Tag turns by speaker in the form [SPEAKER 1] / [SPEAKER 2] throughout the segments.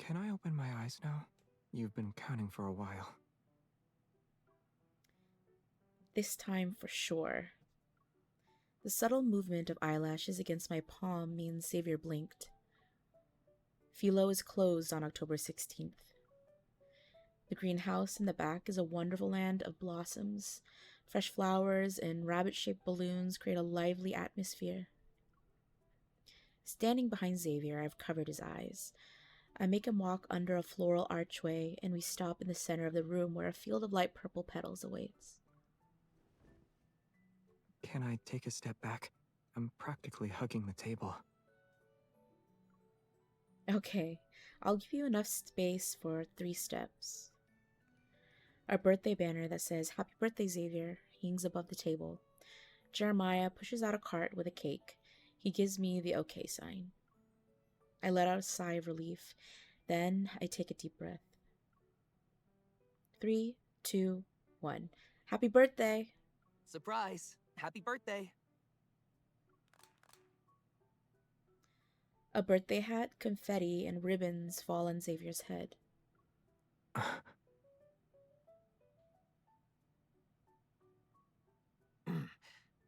[SPEAKER 1] Can I open my eyes now? You've been counting for a while.
[SPEAKER 2] This time for sure. The subtle movement of eyelashes against my palm means Xavier blinked. Philo is closed on October 16th. The greenhouse in the back is a wonderful land of blossoms. Fresh flowers and rabbit shaped balloons create a lively atmosphere. Standing behind Xavier, I've covered his eyes. I make him walk under a floral archway, and we stop in the center of the room where a field of light purple petals awaits.
[SPEAKER 1] Can I take a step back? I'm practically hugging the table.
[SPEAKER 2] Okay, I'll give you enough space for 3 steps. Our birthday banner that says Happy Birthday, Xavier hangs above the table. Jeremiah pushes out a cart with a cake. He gives me the okay sign. I let out a sigh of relief. Then I take a deep breath. 3, 2, 1. Happy birthday!
[SPEAKER 3] Surprise! Happy birthday!
[SPEAKER 2] A birthday hat, confetti, and ribbons fall on Xavier's head.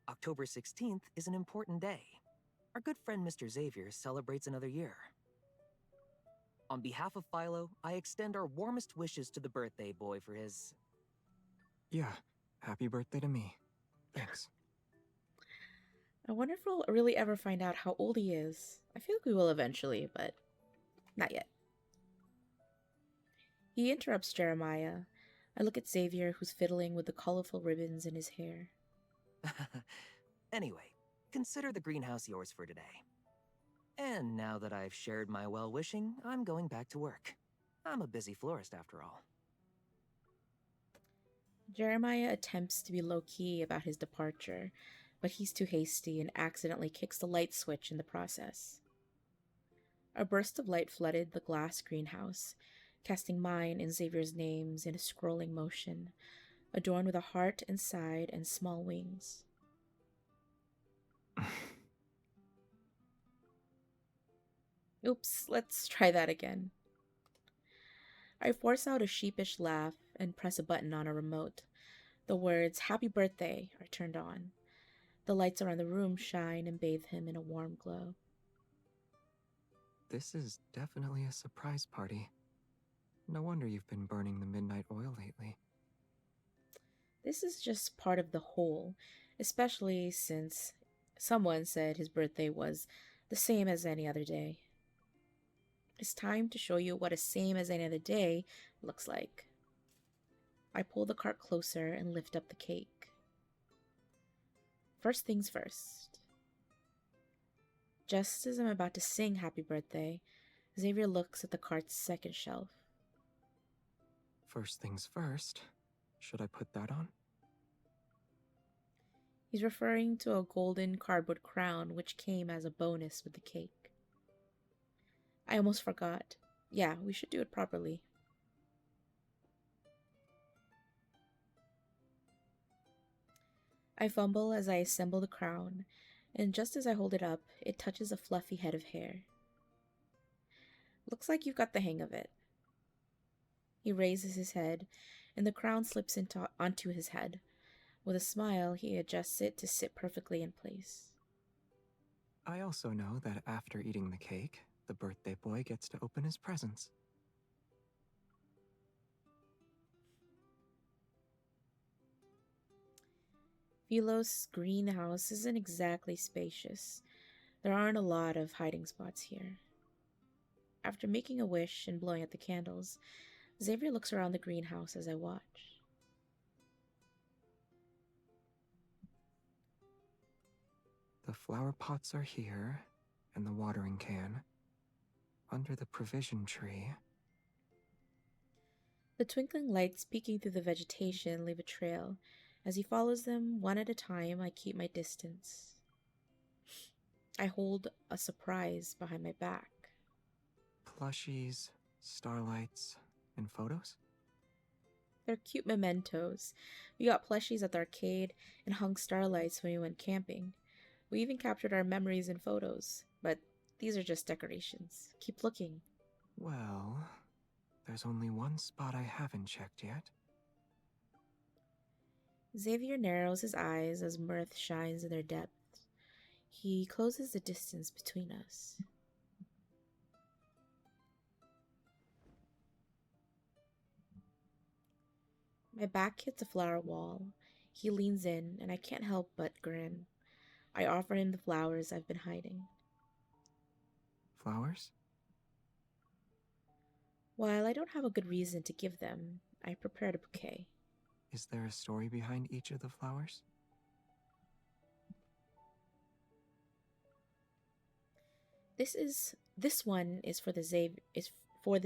[SPEAKER 3] October 16th is an important day. Our good friend Mr. Xavier celebrates another year. On behalf of Philo, I extend our warmest wishes to the birthday boy for his...
[SPEAKER 1] Yeah, happy birthday to me. Thanks.
[SPEAKER 2] I wonder if we'll really ever find out how old he is. I feel like we will eventually, but not yet. He interrupts Jeremiah. I look at Xavier, who's fiddling with the colorful ribbons in his hair.
[SPEAKER 3] Anyway, consider the greenhouse yours for today. And now that I've shared my well-wishing, I'm going back to work. I'm a busy florist after all.
[SPEAKER 2] Jeremiah attempts to be low key about his departure, but he's too hasty and accidentally kicks the light switch in the process. A burst of light flooded the glass greenhouse, casting mine and Xavier's names in a scrolling motion, adorned with a heart inside and small wings. Oops, let's try that again. I force out a sheepish laugh and press a button on a remote. The words Happy Birthday are turned on. The lights around the room shine and bathe him in a warm glow.
[SPEAKER 1] This is definitely a surprise party. No wonder you've been burning the midnight oil lately.
[SPEAKER 2] This is just part of the whole, especially since someone said his birthday was the same as any other day. It's time to show you what a same as any other day looks like. I pull the cart closer and lift up the cake. First things first. Just as I'm about to sing happy birthday, Xavier looks at the cart's second shelf.
[SPEAKER 1] First things first, should I put that on?
[SPEAKER 2] He's referring to a golden cardboard crown which came as a bonus with the cake. I almost forgot. Yeah, we should do it properly. I fumble as I assemble the crown, and just as I hold it up, it touches a fluffy head of hair. Looks like you've got the hang of it. He raises his head, and the crown slips onto his head. With a smile, he adjusts it to sit perfectly in place.
[SPEAKER 1] I also know that after eating the cake, the birthday boy gets to open his presents.
[SPEAKER 2] Philo's greenhouse isn't exactly spacious. There aren't a lot of hiding spots here. After making a wish and blowing out the candles, Xavier looks around the greenhouse as I watch.
[SPEAKER 1] The flower pots are here, and the watering can. Under the provision tree.
[SPEAKER 2] The twinkling lights peeking through the vegetation leave a trail. As he follows them, one at a time, I keep my distance. I hold a surprise behind my back.
[SPEAKER 1] Plushies, starlights, and photos?
[SPEAKER 2] They're cute mementos. We got plushies at the arcade and hung starlights when we went camping. We even captured our memories in photos, but these are just decorations. Keep looking.
[SPEAKER 1] Well, there's only one spot I haven't checked yet.
[SPEAKER 2] Xavier narrows his eyes as mirth shines in their depths. He closes the distance between us. My back hits a flower wall. He leans in, and I can't help but grin. I offer him the flowers I've been hiding.
[SPEAKER 1] Flowers?
[SPEAKER 2] While I don't have a good reason to give them, I prepared a bouquet.
[SPEAKER 1] Is there a story behind each of the flowers?
[SPEAKER 2] This one is for the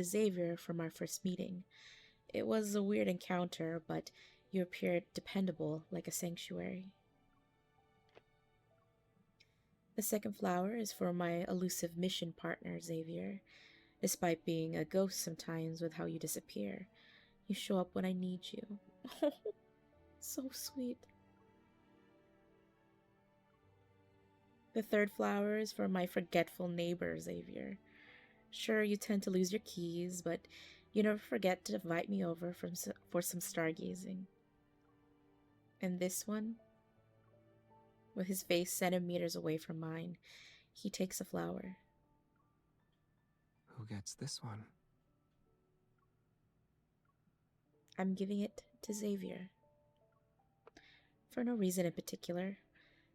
[SPEAKER 2] Xavier from our first meeting. It was a weird encounter, but you appeared dependable like a sanctuary. The second flower is for my elusive mission partner, Xavier. Despite being a ghost sometimes with how you disappear, you show up when I need you. So sweet. The third flower is for my forgetful neighbor, Xavier. Sure, you tend to lose your keys, but you never forget to invite me over for some stargazing. And this one, with his face centimeters away from mine, he takes a flower.
[SPEAKER 1] Who gets this one?
[SPEAKER 2] I'm giving it to Xavier. For no reason in particular.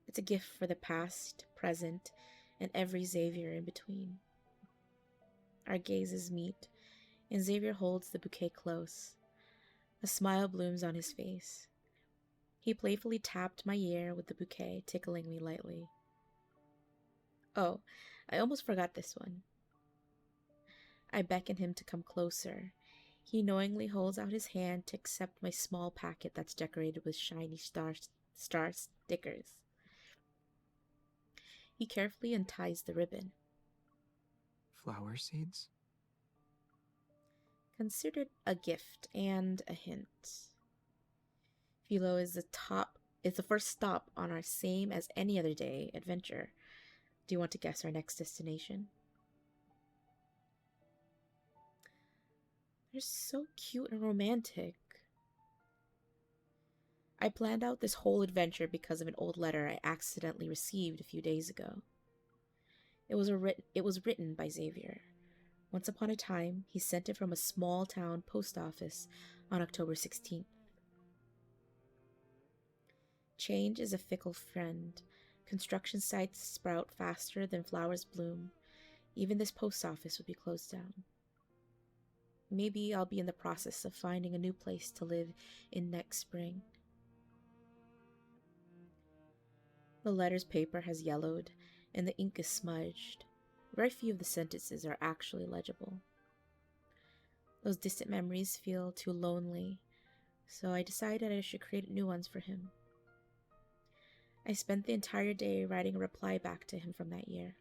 [SPEAKER 2] It's a gift for the past, present, and every Xavier in between. Our gazes meet, and Xavier holds the bouquet close. A smile blooms on his face. He playfully tapped my ear with the bouquet, tickling me lightly. Oh, I almost forgot this one. I beckon him to come closer. He knowingly holds out his hand to accept my small packet that's decorated with shiny star stickers. He carefully unties the ribbon.
[SPEAKER 1] Flower seeds?
[SPEAKER 2] Considered a gift and a hint. Philo is the first stop on our same as any other day adventure. Do you want to guess our next destination? They're so cute and romantic. I planned out this whole adventure because of an old letter I accidentally received a few days ago. It was written by Xavier. Once upon a time, he sent it from a small town post office on October 16th. Change is a fickle friend. Construction sites sprout faster than flowers bloom. Even this post office would be closed down. Maybe I'll be in the process of finding a new place to live in next spring. The letter's paper has yellowed, and the ink is smudged. Very few of the sentences are actually legible. Those distant memories feel too lonely, so I decided I should create new ones for him. I spent the entire day writing a reply back to him from that year.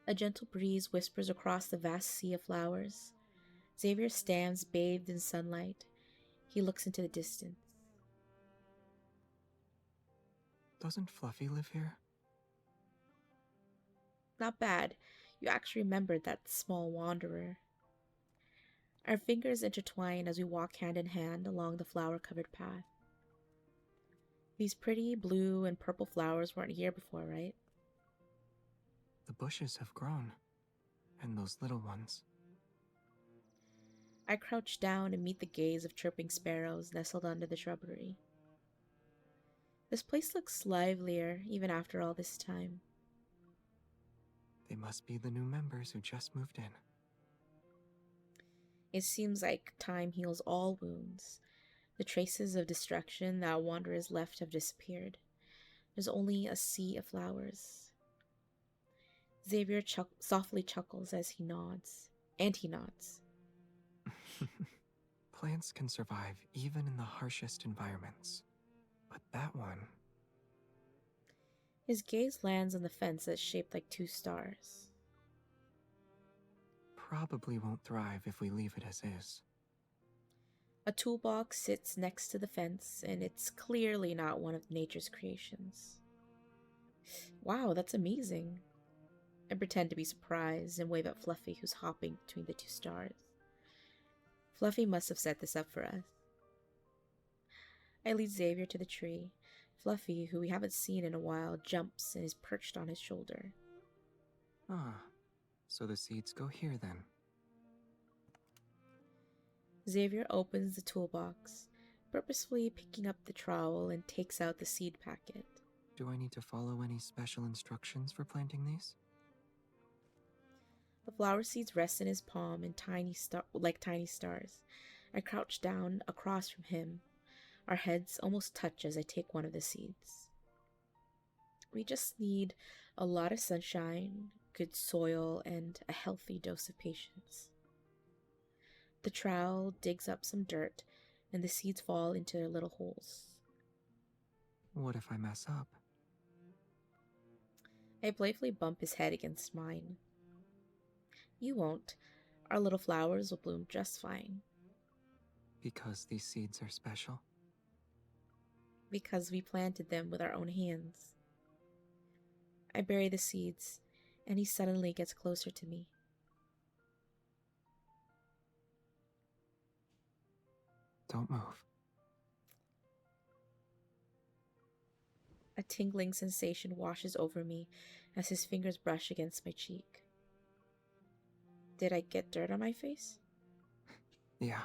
[SPEAKER 2] A gentle breeze whispers across the vast sea of flowers. Xavier stands bathed in sunlight. He looks into the distance.
[SPEAKER 1] Doesn't Fluffy live here?
[SPEAKER 2] Not bad. You actually remembered that small wanderer. Our fingers intertwine as we walk hand in hand along the flower-covered path. These pretty blue and purple flowers weren't here before, right?
[SPEAKER 1] The bushes have grown. And those little ones.
[SPEAKER 2] I crouch down and meet the gaze of chirping sparrows nestled under the shrubbery. This place looks livelier even after all this time.
[SPEAKER 1] They must be the new members who just moved in.
[SPEAKER 2] It seems like time heals all wounds. The traces of destruction that wanderers left have disappeared. There's only a sea of flowers. Xavier softly chuckles as he nods. And he nods.
[SPEAKER 1] Plants can survive even in the harshest environments. But that one...
[SPEAKER 2] His gaze lands on the fence that's shaped like two stars.
[SPEAKER 1] probably won't thrive if we leave it as is.
[SPEAKER 2] A toolbox sits next to the fence, and it's clearly not one of nature's creations. Wow, that's amazing. I pretend to be surprised and wave at Fluffy, who's hopping between the two stars. Fluffy must have set this up for us. I lead Xavier to the tree. Fluffy, who we haven't seen in a while, jumps and is perched on his shoulder.
[SPEAKER 1] Ah, so the seeds go here then.
[SPEAKER 2] Xavier opens the toolbox, purposefully picking up the trowel and takes out the seed packet.
[SPEAKER 1] Do I need to follow any special instructions for planting these?
[SPEAKER 2] The flower seeds rest in his palm in like tiny stars. I crouch down across from him. Our heads almost touch as I take one of the seeds. We just need a lot of sunshine, good soil, and a healthy dose of patience. The trowel digs up some dirt, and the seeds fall into their little holes.
[SPEAKER 1] What if I mess up?
[SPEAKER 2] I playfully bump his head against mine. You won't. Our little flowers will bloom just fine.
[SPEAKER 1] Because these seeds are special?
[SPEAKER 2] Because we planted them with our own hands. I bury the seeds, and he suddenly gets closer to me.
[SPEAKER 1] Don't move.
[SPEAKER 2] A tingling sensation washes over me as his fingers brush against my cheek. Did I get dirt on my face?
[SPEAKER 1] Yeah.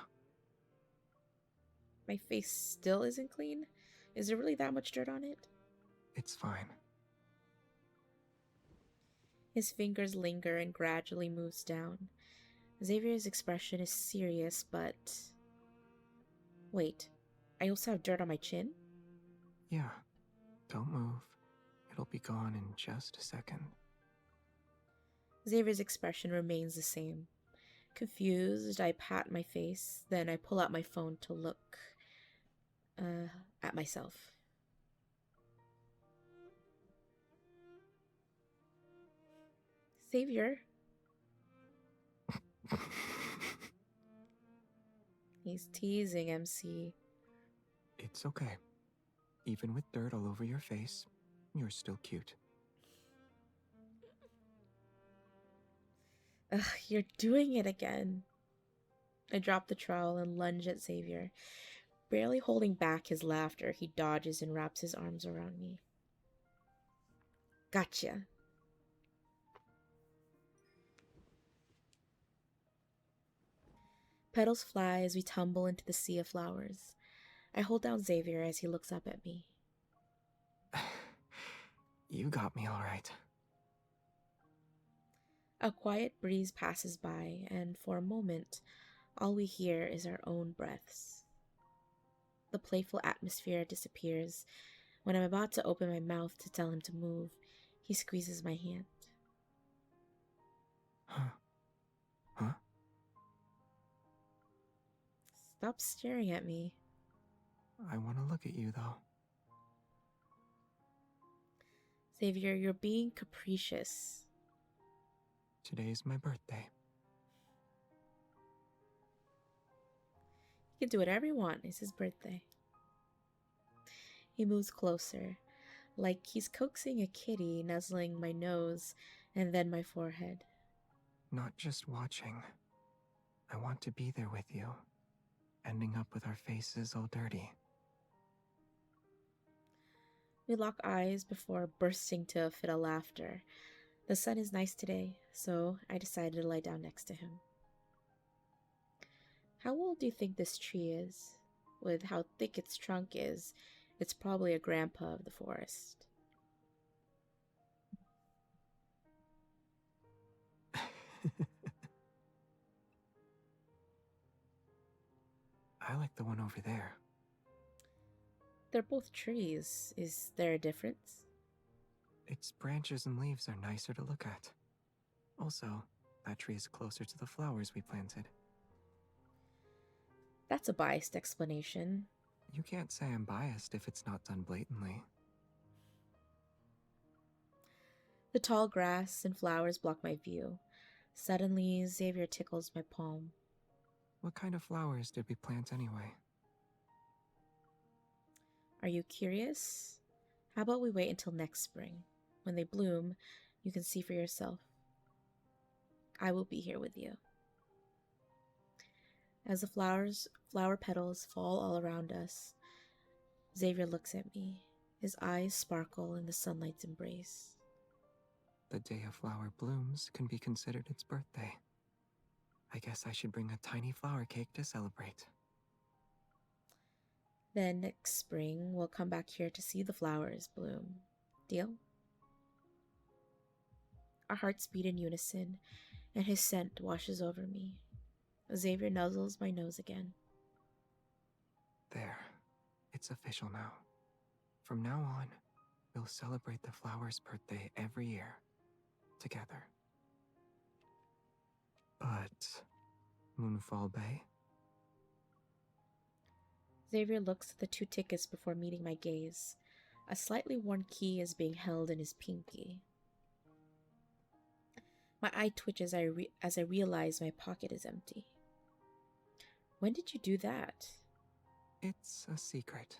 [SPEAKER 2] My face still isn't clean? Is there really that much dirt on it?
[SPEAKER 1] It's fine.
[SPEAKER 2] His fingers linger and gradually moves down. Xavier's expression is serious, but... Wait, I also have dirt on my chin?
[SPEAKER 1] Yeah. Don't move. It'll be gone in just a second.
[SPEAKER 2] Xavier's expression remains the same. Confused, I pat my face, then I pull out my phone to look at myself. Xavier. He's teasing MC.
[SPEAKER 1] It's okay. Even with dirt all over your face, you're still cute.
[SPEAKER 2] Ugh, you're doing it again. I drop the trowel and lunge at Xavier. Barely holding back his laughter, he dodges and wraps his arms around me. Gotcha. Petals fly as we tumble into the sea of flowers. I hold down Xavier as he looks up at me.
[SPEAKER 1] You got me all right.
[SPEAKER 2] A quiet breeze passes by, and for a moment, all we hear is our own breaths. The playful atmosphere disappears. When I'm about to open my mouth to tell him to move, he squeezes my hand.
[SPEAKER 1] Huh?
[SPEAKER 2] Stop staring at me.
[SPEAKER 1] I want to look at you, though.
[SPEAKER 2] Xavier, you're being capricious.
[SPEAKER 1] Today's my birthday.
[SPEAKER 2] You can do whatever you want. It's his birthday. He moves closer, like he's coaxing a kitty, nuzzling my nose and then my forehead.
[SPEAKER 1] Not just watching. I want to be there with you, ending up with our faces all dirty.
[SPEAKER 2] We lock eyes before bursting to a fit of laughter. The sun is nice today, so I decided to lie down next to him. How old do you think this tree is? With how thick its trunk is, it's probably a grandpa of the forest.
[SPEAKER 1] I like the one over there.
[SPEAKER 2] They're both trees. Is there a difference?
[SPEAKER 1] Its branches and leaves are nicer to look at. Also, that tree is closer to the flowers we planted.
[SPEAKER 2] That's a biased explanation.
[SPEAKER 1] You can't say I'm biased if it's not done blatantly.
[SPEAKER 2] The tall grass and flowers block my view. Suddenly, Xavier tickles my palm.
[SPEAKER 1] What kind of flowers did we plant anyway?
[SPEAKER 2] Are you curious? How about we wait until next spring? When they bloom, you can see for yourself. I will be here with you. As the flower petals fall all around us, Xavier looks at me. His eyes sparkle in the sunlight's embrace.
[SPEAKER 1] The day a flower blooms can be considered its birthday. I guess I should bring a tiny flower cake to celebrate.
[SPEAKER 2] Then next spring, we'll come back here to see the flowers bloom. Deal? Our hearts beat in unison, and his scent washes over me. Xavier nuzzles my nose again.
[SPEAKER 1] There. It's official now. From now on, we'll celebrate the flower's birthday every year. Together. But... Moonfall Bay?
[SPEAKER 2] Xavier looks at the 2 tickets before meeting my gaze. A slightly worn key is being held in his pinky. My eye twitches as I realize my pocket is empty. When did you do that?
[SPEAKER 1] It's a secret.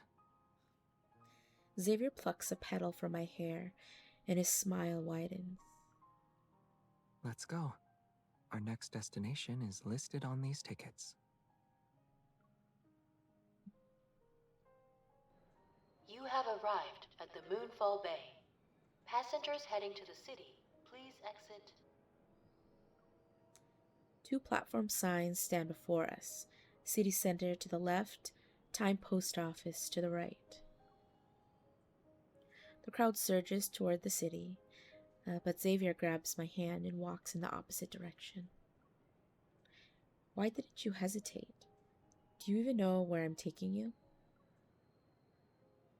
[SPEAKER 2] Xavier plucks a petal from my hair, and his smile widens.
[SPEAKER 1] Let's go. Our next destination is listed on these tickets.
[SPEAKER 4] You have arrived at the Moonfall Bay. Passengers heading to the city, please exit.
[SPEAKER 2] 2 platform signs stand before us. City Center to the left, Time Post Office to the right. The crowd surges toward the city, but Xavier grabs my hand and walks in the opposite direction. Why didn't you hesitate? Do you even know where I'm taking you?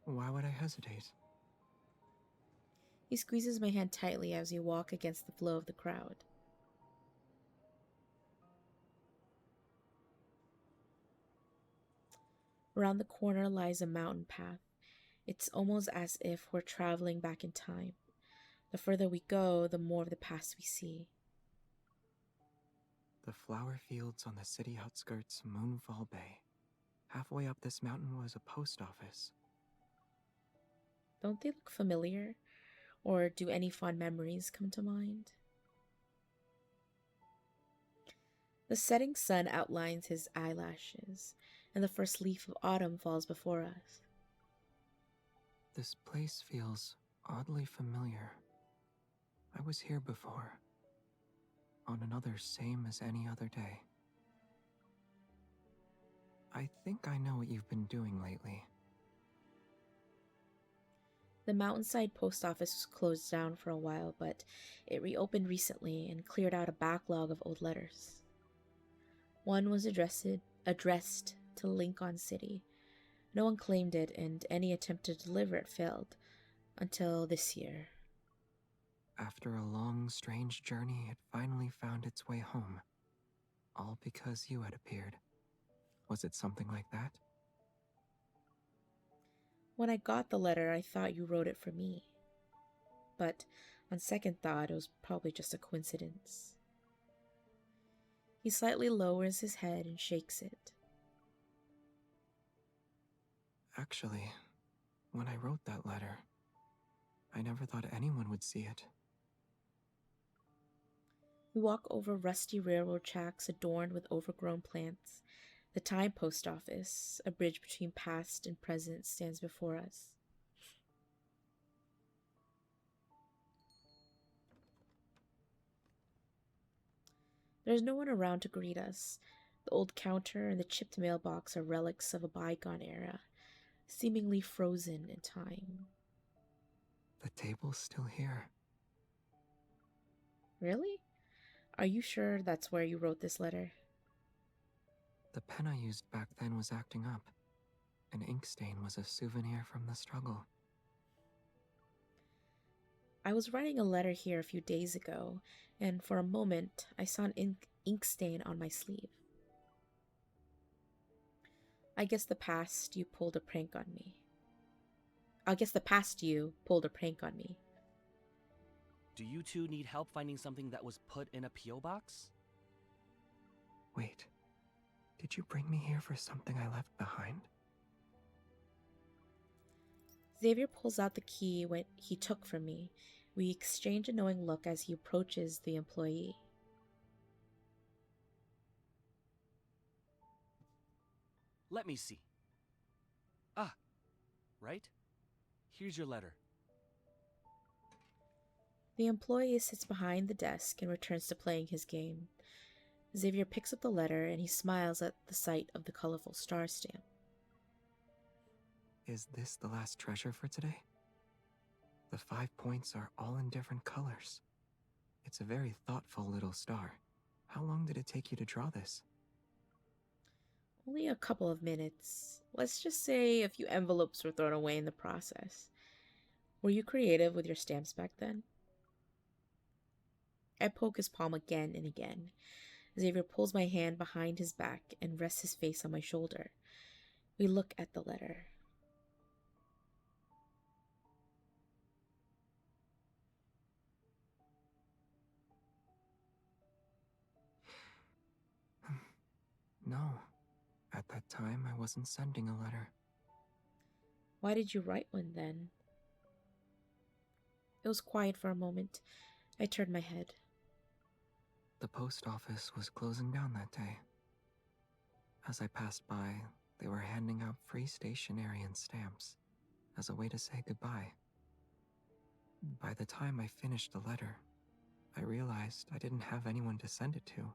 [SPEAKER 1] Why would I hesitate?
[SPEAKER 2] He squeezes my hand tightly as we walk against the flow of the crowd. Around the corner lies a mountain path. It's almost as if we're traveling back in time. The further we go, the more of the past we see.
[SPEAKER 1] The flower fields on the city outskirts, Moonfall Bay. Halfway up this mountain was a post office.
[SPEAKER 2] Don't they look familiar? Or do any fond memories come to mind? The setting sun outlines his eyelashes, and the first leaf of autumn falls before us.
[SPEAKER 1] This place feels oddly familiar. I was here before. On another same as any other day. I think I know what you've been doing lately.
[SPEAKER 2] The mountainside post office was closed down for a while, but it reopened recently and cleared out a backlog of old letters. One was addressed to Lincoln City. No one claimed it, and any attempt to deliver it failed. Until this year.
[SPEAKER 1] After a long, strange journey, it finally found its way home. All because you had appeared. Was it something like that?
[SPEAKER 2] When I got the letter, I thought you wrote it for me. But on second thought, it was probably just a coincidence. He slightly lowers his head and shakes it.
[SPEAKER 1] Actually, when I wrote that letter, I never thought anyone would see it.
[SPEAKER 2] We walk over rusty railroad tracks adorned with overgrown plants. The Time Post Office, a bridge between past and present, stands before us. There's no one around to greet us. The old counter and the chipped mailbox are relics of a bygone era, seemingly frozen in time.
[SPEAKER 1] The table's still here.
[SPEAKER 2] Really? Are you sure that's where you wrote this letter?
[SPEAKER 1] The pen I used back then was acting up. An ink stain was a souvenir from the struggle.
[SPEAKER 2] I was writing a letter here a few days ago, and for a moment I saw an ink stain on my sleeve. I guess the past you pulled a prank on me.
[SPEAKER 5] Do you two need help finding something that was put in a P.O. box?
[SPEAKER 1] Wait, Did you bring me here for something I left behind?
[SPEAKER 2] Xavier pulls out the key he took from me. We exchange a knowing look as he approaches the employee.
[SPEAKER 5] Let me see. Ah, right? Here's your letter.
[SPEAKER 2] The employee sits behind the desk and returns to playing his game. Xavier picks up the letter and he smiles at the sight of the colorful star stamp.
[SPEAKER 1] Is this the last treasure for today? The 5 points are all in different colors. It's a very thoughtful little star. How long did it take you to draw this?
[SPEAKER 2] Only a couple of minutes. Let's just say a few envelopes were thrown away in the process. Were you creative with your stamps back then? I poke his palm again and again. Xavier pulls my hand behind his back and rests his face on my shoulder. We look at the letter.
[SPEAKER 1] No. At that time, I wasn't sending a letter.
[SPEAKER 2] Why did you write one then? It was quiet for a moment. I turned my head.
[SPEAKER 1] The post office was closing down that day. As I passed by, they were handing out free stationery and stamps as a way to say goodbye. By the time I finished the letter, I realized I didn't have anyone to send it to.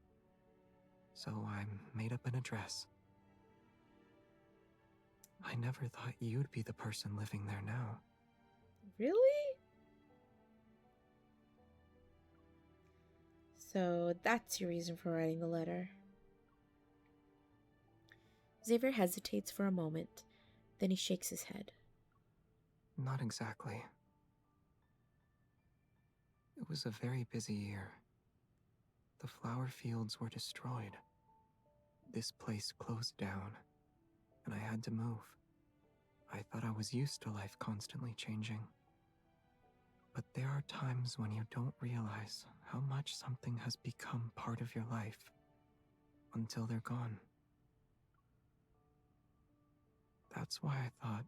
[SPEAKER 1] So I made up an address. I never thought you'd be the person living there now.
[SPEAKER 2] Really? So that's your reason for writing the letter. Xavier hesitates for a moment, then he shakes his head.
[SPEAKER 1] Not exactly. It was a very busy year. The flower fields were destroyed. This place closed down, and I had to move. I thought I was used to life constantly changing. But there are times when you don't realize how much something has become part of your life until they're gone. That's why I thought.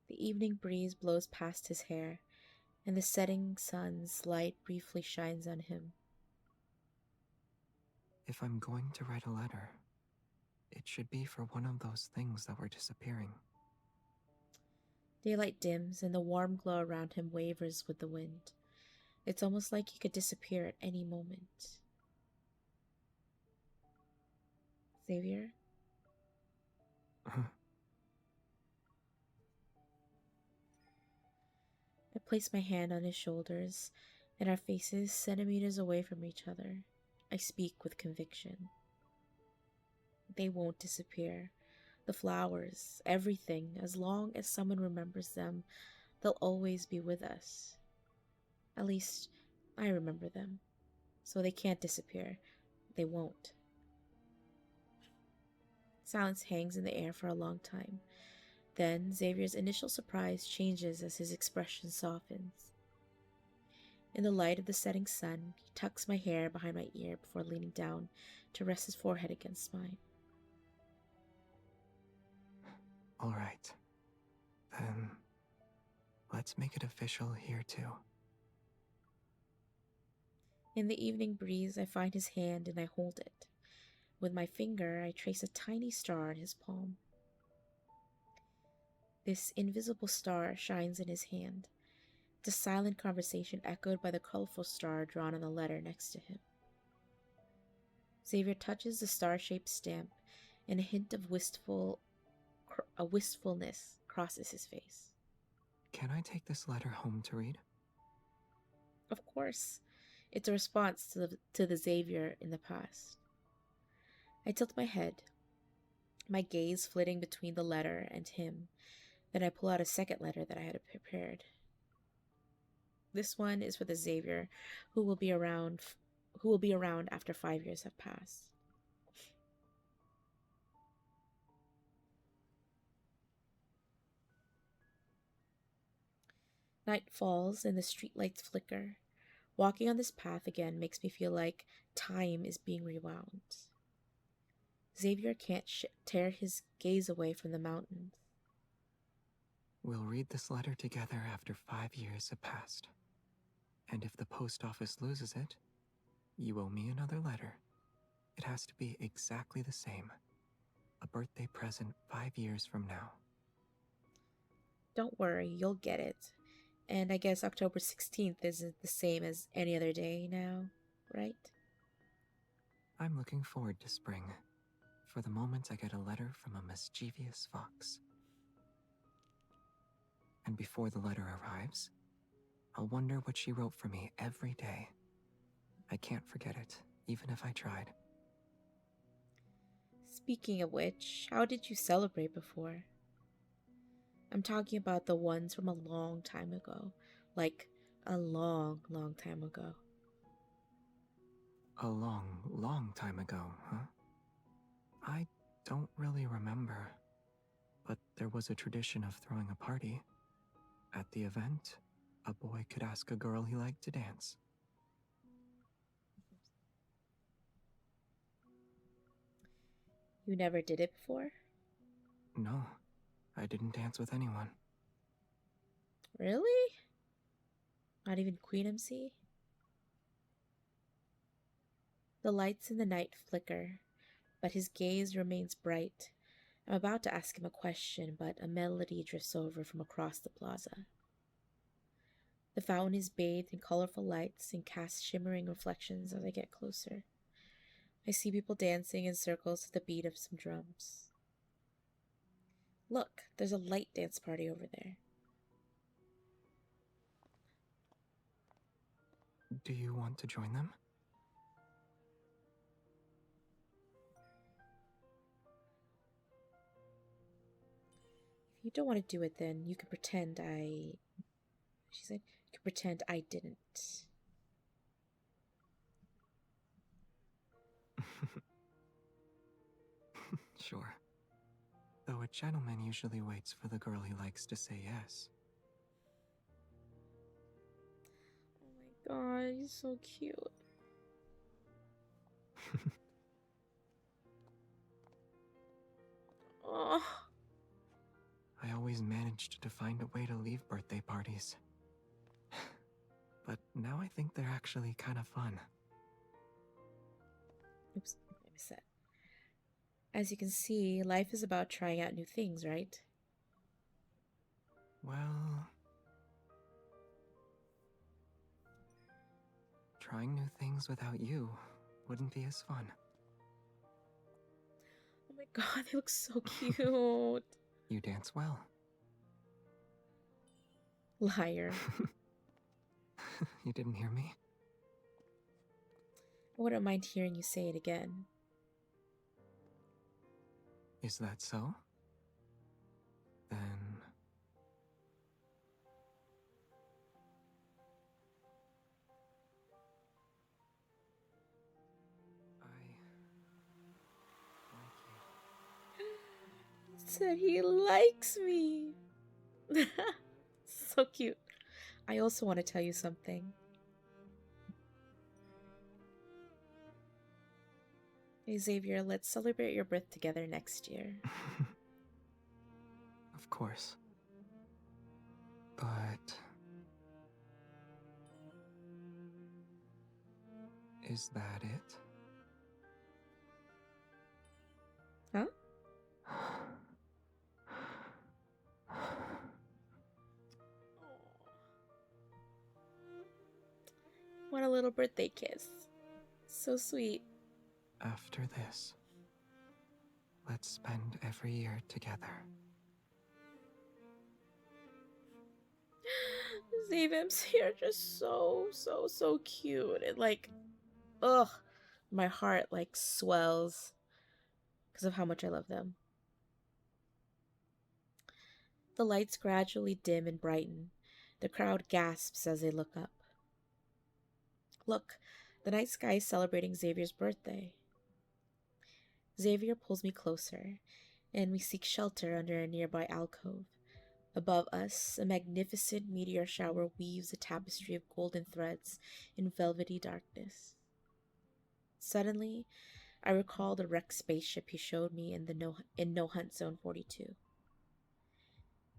[SPEAKER 2] The evening breeze blows past his hair, and the setting sun's light briefly shines on him.
[SPEAKER 1] If I'm going to write a letter, it should be for one of those things that were disappearing.
[SPEAKER 2] Daylight dims, and the warm glow around him wavers with the wind. It's almost like he could disappear at any moment. Xavier? I place my hand on his shoulders, and our faces centimeters away from each other. I speak with conviction. They won't disappear. The flowers, everything, as long as someone remembers them, they'll always be with us. At least, I remember them. So they can't disappear. They won't. Silence hangs in the air for a long time. Then, Xavier's initial surprise changes as his expression softens. In the light of the setting sun, he tucks my hair behind my ear before leaning down to rest his forehead against mine.
[SPEAKER 1] All right. Then, let's make it official here too.
[SPEAKER 2] In the evening breeze, I find his hand and I hold it. With my finger, I trace a tiny star in his palm. This invisible star shines in his hand. It's a silent conversation echoed by the colorful star drawn on the letter next to him. Xavier touches the star-shaped stamp, and a hint of wistfulness crosses his face.
[SPEAKER 1] Can I take this letter home to read?
[SPEAKER 2] Of course, it's a response to the Xavier in the past. I tilt my head, my gaze flitting between the letter and him. Then I pull out a second letter that I had prepared. This one is for the Xavier who will be around after 5 years have passed. Night falls and the streetlights flicker. Walking on this path again makes me feel like time is being rewound. Xavier can't tear his gaze away from the mountains.
[SPEAKER 1] We'll read this letter together after 5 years have passed. And if the post office loses it, you owe me another letter. It has to be exactly the same. A birthday present 5 years from now.
[SPEAKER 2] Don't worry, you'll get it. And I guess October 16th isn't the same as any other day now, right?
[SPEAKER 1] I'm looking forward to spring. For the moment I get a letter from a mischievous fox. And before the letter arrives, I'll wonder what she wrote for me every day. I can't forget it, even if I tried.
[SPEAKER 2] Speaking of which, how did you celebrate before? I'm talking about the ones from a long time ago. Like, a long, long time ago.
[SPEAKER 1] A long, long time ago, huh? I don't really remember. But there was a tradition of throwing a party. At the event, a boy could ask a girl he liked to dance.
[SPEAKER 2] You never did it before?
[SPEAKER 1] No, I didn't dance with anyone.
[SPEAKER 2] Really? Not even Queen MC? The lights in the night flicker, but his gaze remains bright. I'm about to ask him a question, but a melody drifts over from across the plaza. The fountain is bathed in colorful lights and casts shimmering reflections as I get closer. I see people dancing in circles to the beat of some drums. Look, there's a light dance party over there.
[SPEAKER 1] Do you want to join them?
[SPEAKER 2] If you don't want to do it, then you can pretend She said, you can pretend I didn't.
[SPEAKER 1] Sure. Though a gentleman usually waits for the girl he likes to say yes.
[SPEAKER 2] Oh my god, he's so cute. Oh.
[SPEAKER 1] I always managed to find a way to leave birthday parties. But now I think they're actually kind of fun.
[SPEAKER 2] Oops, I missed that. As you can see, life is about trying out new things, right?
[SPEAKER 1] Well, trying new things without you wouldn't be as fun.
[SPEAKER 2] Oh my god, they look so cute.
[SPEAKER 1] You dance well.
[SPEAKER 2] Liar.
[SPEAKER 1] You didn't hear me?
[SPEAKER 2] I wouldn't mind hearing you say it again.
[SPEAKER 1] Is that so? Then...
[SPEAKER 2] Said he likes me. So cute. I also want to tell you something. Hey Xavier, let's celebrate your birth together next year.
[SPEAKER 1] Of course. But... is that it?
[SPEAKER 2] Huh? What a little birthday kiss. So sweet.
[SPEAKER 1] After this, let's spend every year together.
[SPEAKER 2] Xavier's here just so cute. And like, ugh, my heart like swells because of how much I love them. The lights gradually dim and brighten. The crowd gasps as they look up. Look, the night sky is celebrating Xavier's birthday. Xavier pulls me closer, and we seek shelter under a nearby alcove. Above us, a magnificent meteor shower weaves a tapestry of golden threads in velvety darkness. Suddenly, I recall the wrecked spaceship he showed me in No Hunt Zone 42.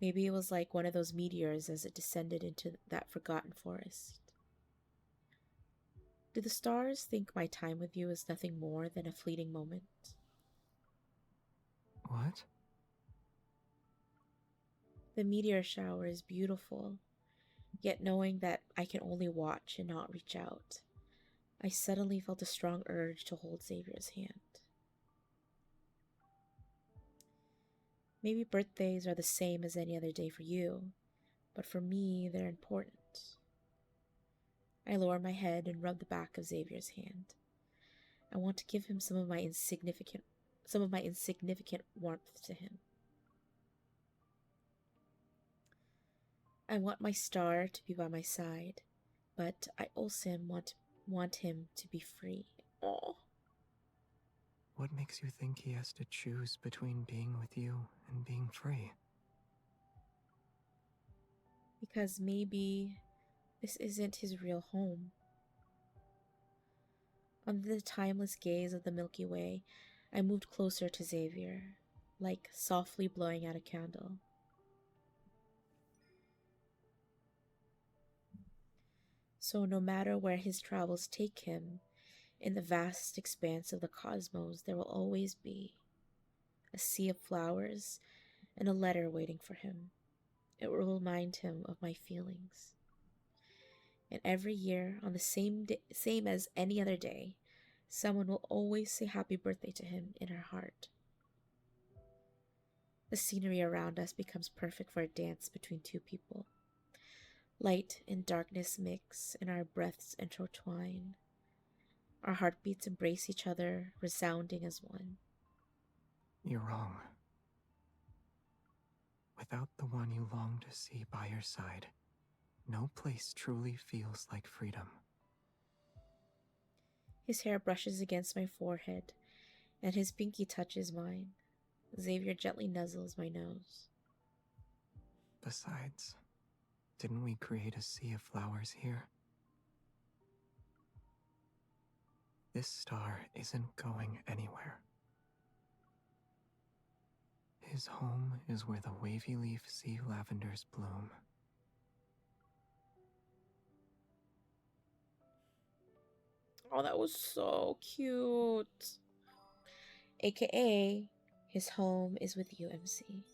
[SPEAKER 2] Maybe it was like one of those meteors as it descended into that forgotten forest. Do the stars think my time with you is nothing more than a fleeting moment?
[SPEAKER 1] What?
[SPEAKER 2] The meteor shower is beautiful, yet knowing that I can only watch and not reach out, I suddenly felt a strong urge to hold Xavier's hand. Maybe birthdays are the same as any other day for you, but for me, they're important. I lower my head and rub the back of Xavier's hand. I want to give him some of my insignificant warmth to him. I want my star to be by my side, but I also want him to be free. Oh,
[SPEAKER 1] What makes you think he has to choose between being with you and being free?
[SPEAKER 2] because maybe this isn't his real home. Under the timeless gaze of the Milky Way, I moved closer to Xavier, like softly blowing out a candle. So no matter where his travels take him, in the vast expanse of the cosmos, there will always be a sea of flowers and a letter waiting for him. It will remind him of my feelings. And every year, on the same as any other day, someone will always say happy birthday to him in her heart. The scenery around us becomes perfect for a dance between two people. Light and darkness mix, and our breaths intertwine. Our heartbeats embrace each other, resounding as one.
[SPEAKER 1] You're wrong. Without the one you long to see by your side, no place truly feels like freedom.
[SPEAKER 2] His hair brushes against my forehead, and his pinky touches mine. Xavier gently nuzzles my nose.
[SPEAKER 1] Besides, didn't we create a sea of flowers here? This star isn't going anywhere. His home is where the wavy leaf sea lavenders bloom.
[SPEAKER 2] Oh, that was so cute. AKA, his home is with you, MC.